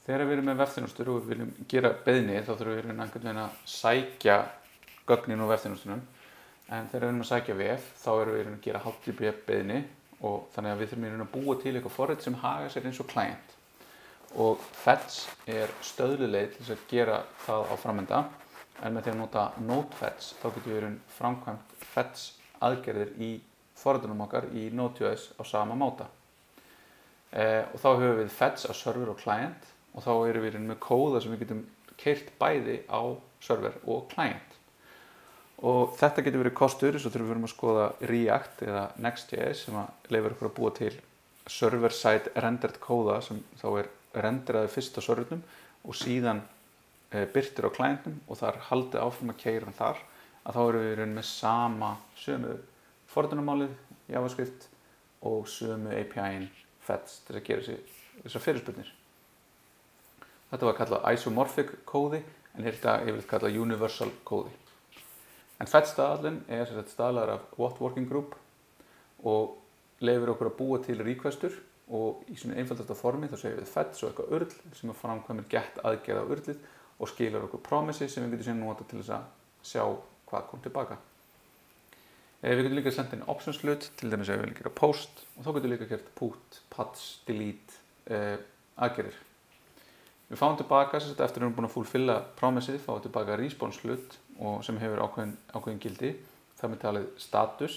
Þegar við erum með vefþjónustur og við viljum gera beiðni þá þurfum við einhvern veginn að sækja gögnin úr vefþjónustunum, en þegar við erum að sækja vef þá erum við að gera HTTP beiðni og þannig að við þurfum að búa til eitthvað forrit sem hagar sér eins og client. Og fetch stöðluleið til þess að gera það á framenda, en með því að nota node-fetch þá getum við framkvæmt fetch aðgerðir í forritunum okkar í Node.js á sama máta. Og þá höfum við fetch á server og client og þá erum við með kóða sem við getum keyrt bæði á server og client. Og þetta getur verið kostur, svo þurfum við að skoða React eða Next.js sem leyfir okkur að búa til server-side rendered kóða sem þá renderaði fyrst á servernum og síðan birtir á clientum og þar haldið áfram að keyra þar, að þá erum við með sömu forritunarmálið, JavaScript og sömu API-in fetch til að gera þessar fyrirspurnir. Þetta var kallað isomorphic kóði en þetta yfirleitt kallað universal kóði. En fetch-staðallinn staðlaður af what working group og leyfir okkur að búa til requestur og í svona einfaldasta formi þá segjum við fetch og eitthvað url sem framkvæmir get aðgerð á urlið og skilar okkur promises sem við getum síðan nota til þess að sjá hvað kom tilbaka. Við getum líka sendt inn options hlut, til dæmis ef við viljum gera post og þá getum við líka gert put, patch, delete aðgerðir. Við fáum tilbaka, eftir að við erum búin að fulfilla promisið, fáum við tilbaka response hlut og sem hefur ákveðin gildi. Það með talið status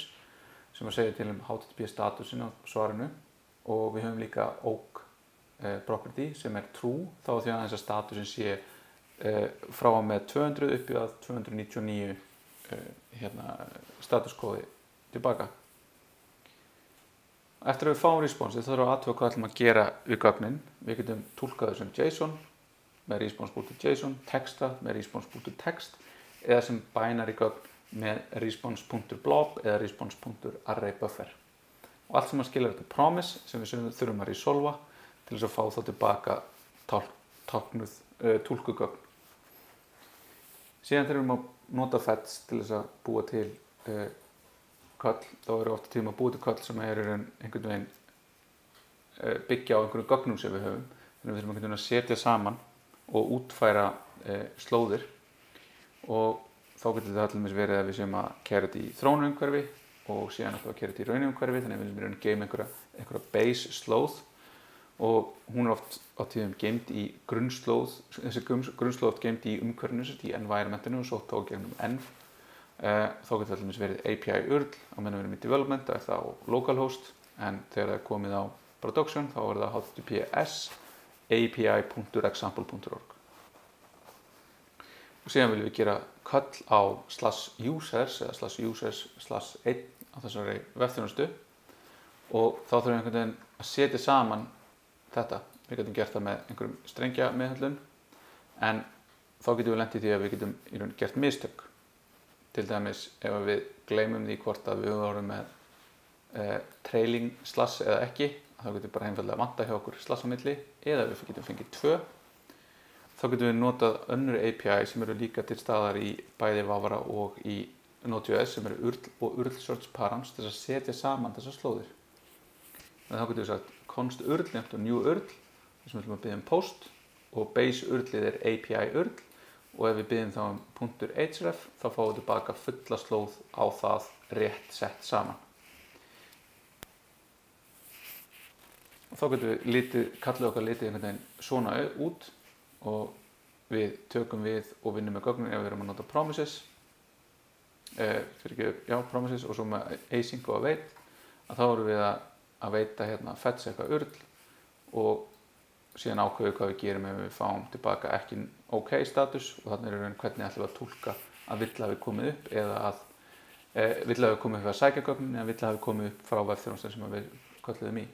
sem segja til HTTP statusin á svarinu og við höfum líka oak property sem true, þá því að þess að statusin sé frá og með 200 upp í að 299 statuskóði tilbaka. Eftir að við fáum response þá þarfum við að athuga hvað ætlum að gera við gögnin. Við getum túlkað þau sem JSON með response.json, texta með response.text eða sem binary gögn með response.blob eða response.arraybuffer. Og allt sem að skila þetta promise sem við þurfum að resolva til þess að fá þá tilbaka túlkugögn. Síðan þurfum við að nota fetch til þess að búa til köll. Þá oft tíma að búa til köll sem einhvern veginn byggja á einhverjum gögnum sem við höfum. Þannig við þurfum einhvern veginn að setja saman og útfæra slóðir og þá getur þetta allir verið að við séum að keyra þetta í þróunarumhverfi og síðan að keyra þetta í raunumhverfi, þannig að við viljum geyma einhverja base slóð og hún oft á tíðum geymd í grunnslóð, þessi grunnslóð oft geymd í umhverfinu, í environmentinu og svo þá gegnum env. Þá getur allir verið API URL á meðan við erum í development, það það á localhost, en þegar það komið á production þá það https api.example.org. Og síðan viljum við gera köll á /users eða /users/1 á þessari vefþjónustu og þá þurfum við einhvern veginn að setja saman þetta. Við getum gert það með einhverjum strengja meðhöndlun en þá getum við lent í því að við getum gert mistök. Til dæmis ef við gleymum því hvort að við vorum með trailing slash eða ekki, þá getum við bara einfaldlega vantað hjá okkur slash á milli eða við getum fengið 2. Þá getum við notað önnur API sem eru líka til staðar í bæði Vavra og í Node.js sem eru URL og URL search params til að setja saman þessar slóðir. Þá getum við sagt const URL nefnt og new URL þar sem við ætlum að biðja post og base URLið API URL og ef við biðjum þá .href þá fáum við tilbaka fulla slóð á það rétt sett saman. Og þá getum við kallið okkar litið einhvern veginn svona út og við tökum við og vinnum með gögnin ef við erum að nota promises promises og svo með async og await að þá erum við að veita fetch eitthvað URL og síðan ákveðum hvað við gerum ef við fáum tilbaka ekki OK status og þannig hvernig ætlum við að túlka að vill hafi komið upp eða að vill hafi komið upp að sækja gögnin eða vill hafi komið upp frá vefþjónustu sem við kölluðum í.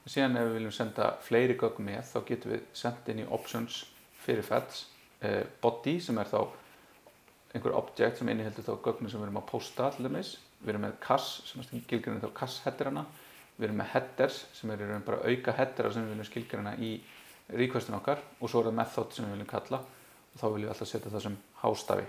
Síðan ef við viljum senda fleiri gögn með þá getum við sendt inn í options fyrir fetch body sem þá einhver object sem inniheldur þá gögnin sem við erum að posta til dæmis. Við erum með cache sem skilgreinir þá cache headerana. Við erum með headers sem eru bara auka headera sem við viljum skilgreina í requestin okkar og svo það method sem við viljum kalla og þá viljum við alltaf setja það sem hástafi.